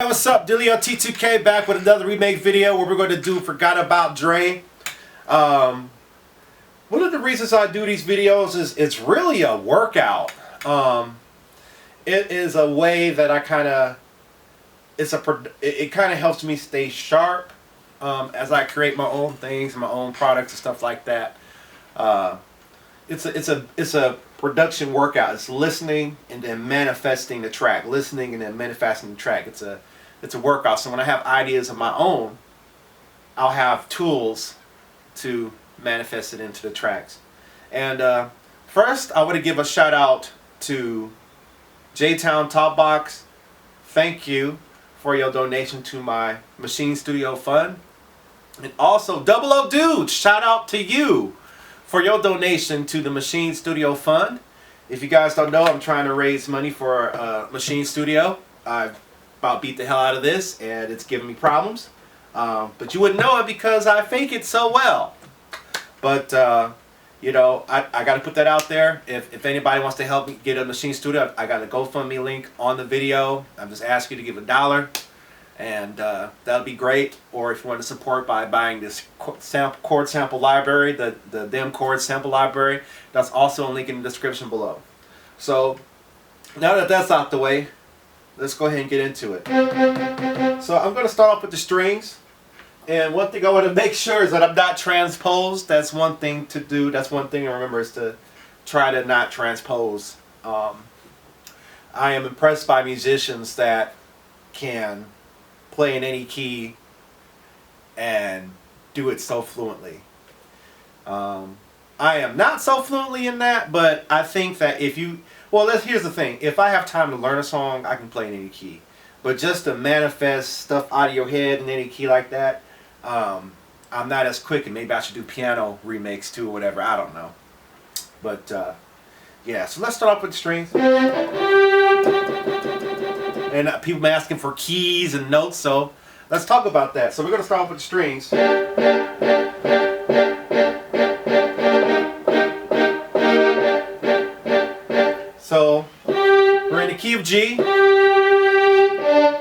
Hey, what's up? Dilio T2K back with another remake video where we're going to do Forgot About Dre. One of the reasons I do these videos is it's really a workout. It is a way that I kind of, it kind of helps me stay sharp as I create my own things, my own products and stuff like that. It's a production workout. It's listening and then manifesting the track. Listening and then manifesting the track. It's a workout. So when I have ideas of my own, I'll have tools to manifest it into the tracks. And first, I want to give a shout out to J-Town Top Box. Thank you for your donation to my Machine Studio Fund. And also, Double O Dude, shout out to you for your donation to the Machine Studio Fund. If you guys don't know, I'm trying to raise money for Machine Studio. I've about beat the hell out of this, and it's giving me problems. But you wouldn't know it because I fake it so well. But, you know, I got to put that out there. If anybody wants to help me get a Machine Studio, I got a GoFundMe link on the video. I'm just asking you to give $1. And that'll be great. Or if you want to support by buying this chord sample library, the Dem chord sample library, that's also a link in the description below. So now that that's out the way, let's go ahead and get into it. So I'm going to start off with the strings. And one thing I want to make sure is that I'm not transposed. That's one thing to do. That's one thing to remember, is to try to not transpose. I am impressed by musicians that can play in any key and do it so fluently. I am not so fluently in that, but I think that if you, here's the thing. If I have time to learn a song, I can play in any key. But just to manifest stuff out of your head in any key like that, I'm not as quick, and maybe I should do piano remakes too or whatever. I don't know. But yeah, so let's start off with the strings. And people been asking for keys and notes, so let's talk about that. So we're going to start off with the strings. So we're in the key of G.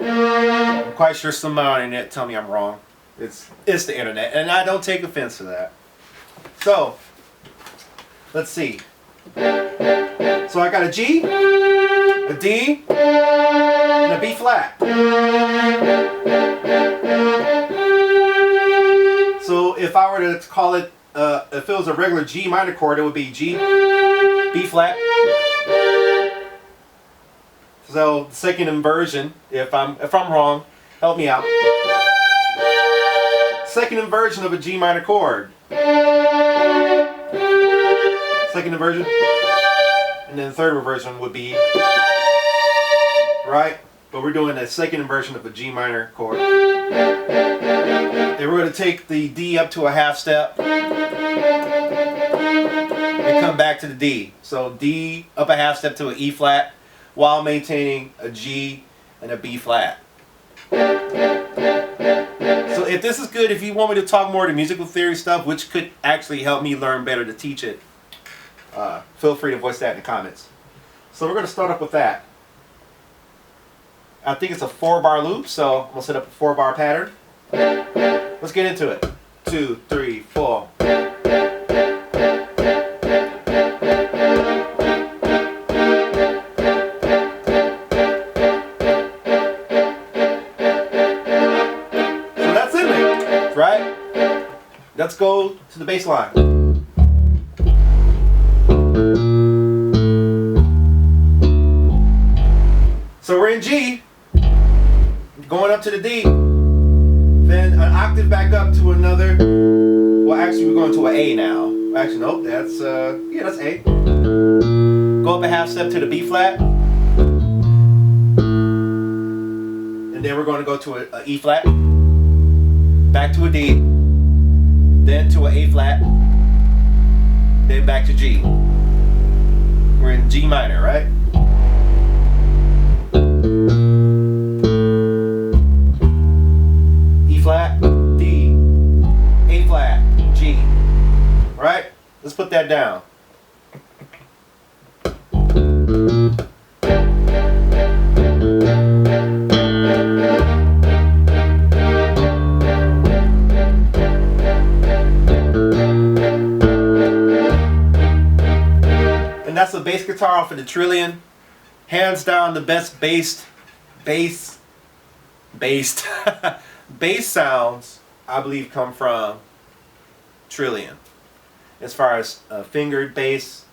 I'm quite sure somebody on the internet tell me I'm wrong. It's the internet, and I don't take offense to that. So let's see. So I got a G, a D, and a B flat. So if I were to call it, if it was a regular G minor chord, it would be G, B flat. So the second inversion, if I'm wrong, help me out. Second inversion of a G minor chord. Second inversion. And then the third inversion would be, right? But we're doing a second inversion of a G minor chord. Then we're going to take the D up to a half step and come back to the D. So D up a half step to an E flat while maintaining a G and a B flat. So if this is good, if you want me to talk more to musical theory stuff, which could actually help me learn better to teach it, feel free to voice that in the comments. So we're going to start up with that. I think it's a 4-bar loop, so I'm going to set up a 4-bar pattern. Let's get into it. 2, 3, 4. So that's in there, right? Let's go to the bass line. So we're in G, going up to the D, then an octave back up to another, well actually we're going to an A now. Actually nope, that's, yeah, that's A. Go up a half step to the B flat, and then we're going to go to a E flat, back to a D, then to an A flat, then back to G. We're in G minor, right? E flat, D, A flat, G. Right? Let's put that down. guitar off of the Trillion. Hands down the best bass bass sounds I believe come from Trillion. As far as fingered bass,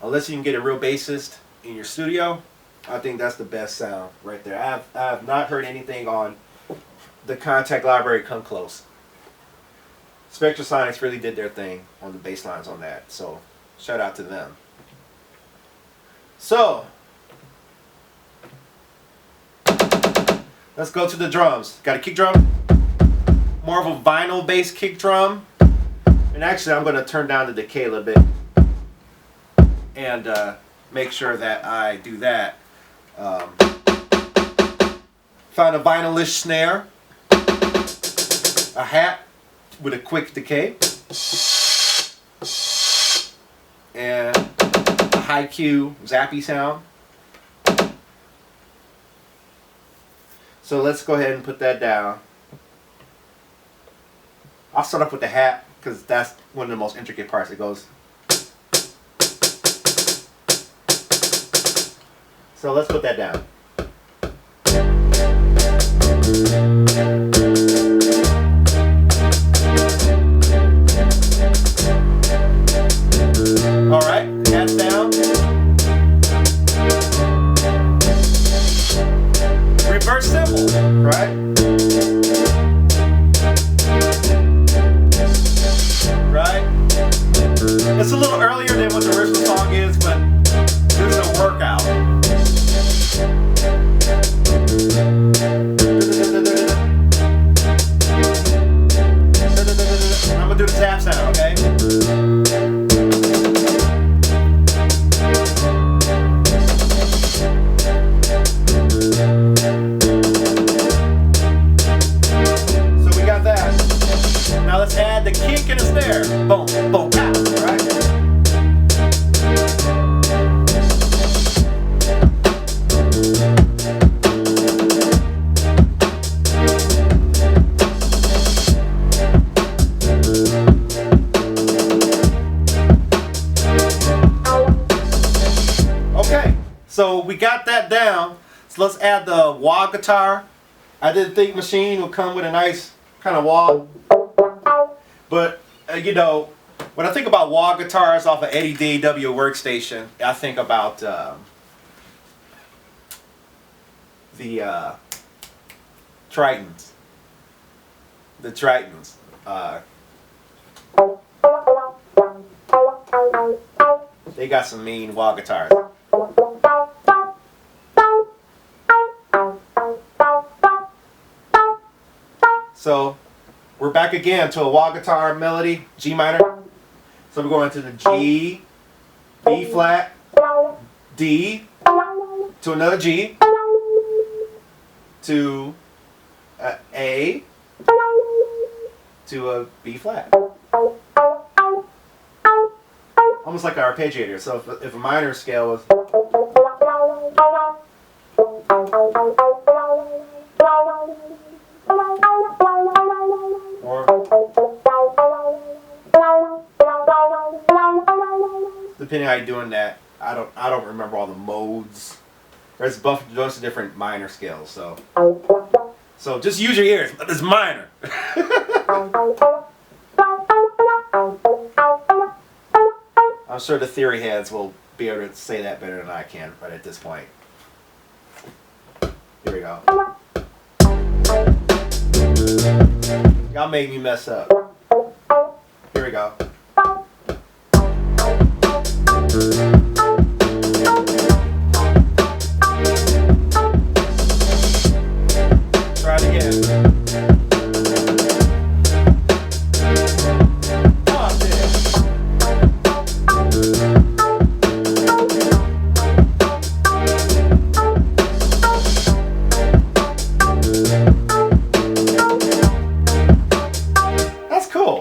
unless you can get a real bassist in your studio, I think that's the best sound right there. I have not heard anything on the Contact library come close. Spectrasonics really did their thing on the bass lines on that, so shout out to them. So let's go to the drums. Got a kick drum, more of a vinyl based kick drum, and actually I'm going to turn down the decay a little bit and make sure that I do that. Found a vinylish snare, a hat with a quick decay, and a high Q zappy sound. So let's go ahead and put that down. I'll start off with the hat because that's one of the most intricate parts. It goes. So let's put that down. All right, hat's down. Reverse cymbal, right? Right? It's a little earlier than what the original song is, but this is a workout. I'm gonna do the tap sound, okay? So we got that. Now let's add the kick and a snare. Boom, boom, pow, right? So we got that down. So let's add the wah guitar. I didn't think Machine would come with a nice kind of wah. But, you know, when I think about wah guitars off of Eddie DAW workstation, I think about the Tritons. The Tritons. They got some mean wah guitars. So we're back again to a wah guitar melody, G minor. So we're going to the G, B flat, D, to another G, to A, to a B flat. Almost like an arpeggiator. So if a minor scale was, or depending how you're doing that, I don't remember all the modes. There's a bunch of different minor scales, so just use your ears. It's minor. I'm sure the theory heads will be able to say that better than I can, but at this point. Here we go. Y'all made me mess up. Here we go. Try it again.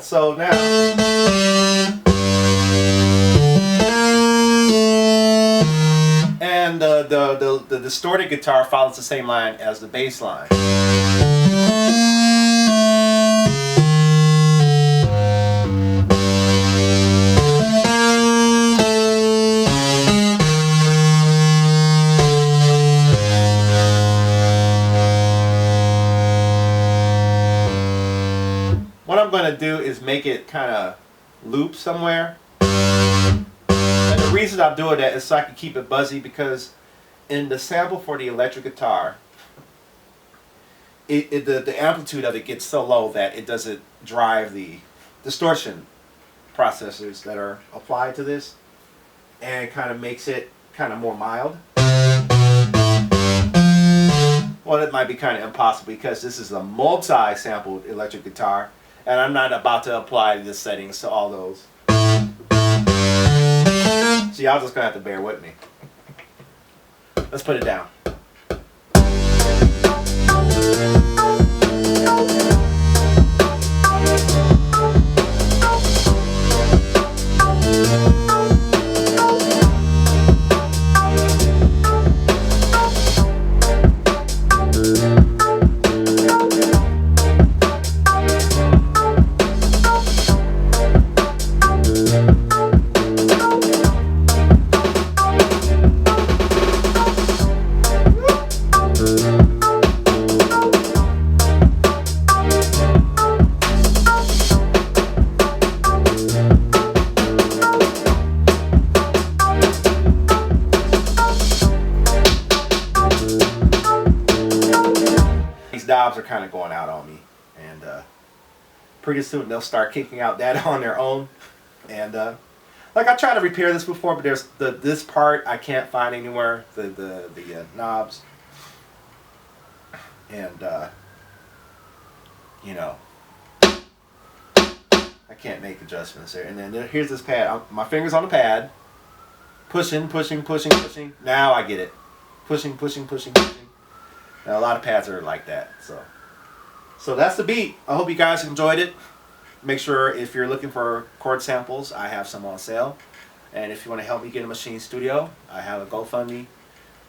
So now, and the distorted guitar follows the same line as the bass line. what I'm going to do is make it kind of loop somewhere. And the reason I'm doing that is so I can keep it buzzy, because in the sample for the electric guitar, the amplitude of it gets so low that it doesn't drive the distortion processors that are applied to this, and it kind of makes it kind of more mild. Well, it might be kind of impossible because this is a multi-sampled electric guitar, and I'm not about to apply the settings to all those. So y'all just gonna have to bear with me. Let's put it down. Knobs are kind of going out on me, and pretty soon they'll start kicking out that on their own. And like, I tried to repair this before, but there's this part I can't find anywhere, the knobs, and you know, I can't make adjustments there. And then here's this pad. My fingers on the pad, pushing. Now I get it. Pushing. Now, a lot of pads are like that. So that's the beat. I hope you guys enjoyed it. Make sure, if you're looking for chord samples, I have some on sale. And if you want to help me get a machine studio, I have a GoFundMe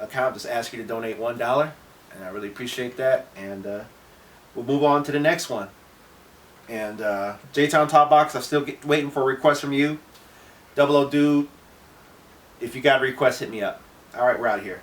account. Just ask you to donate $1, and I really appreciate that. And we'll move on to the next one. And J-Town Top Box, I'm still waiting for a request from you. Double O Dude, if you got a request, hit me up. All right, we're out of here.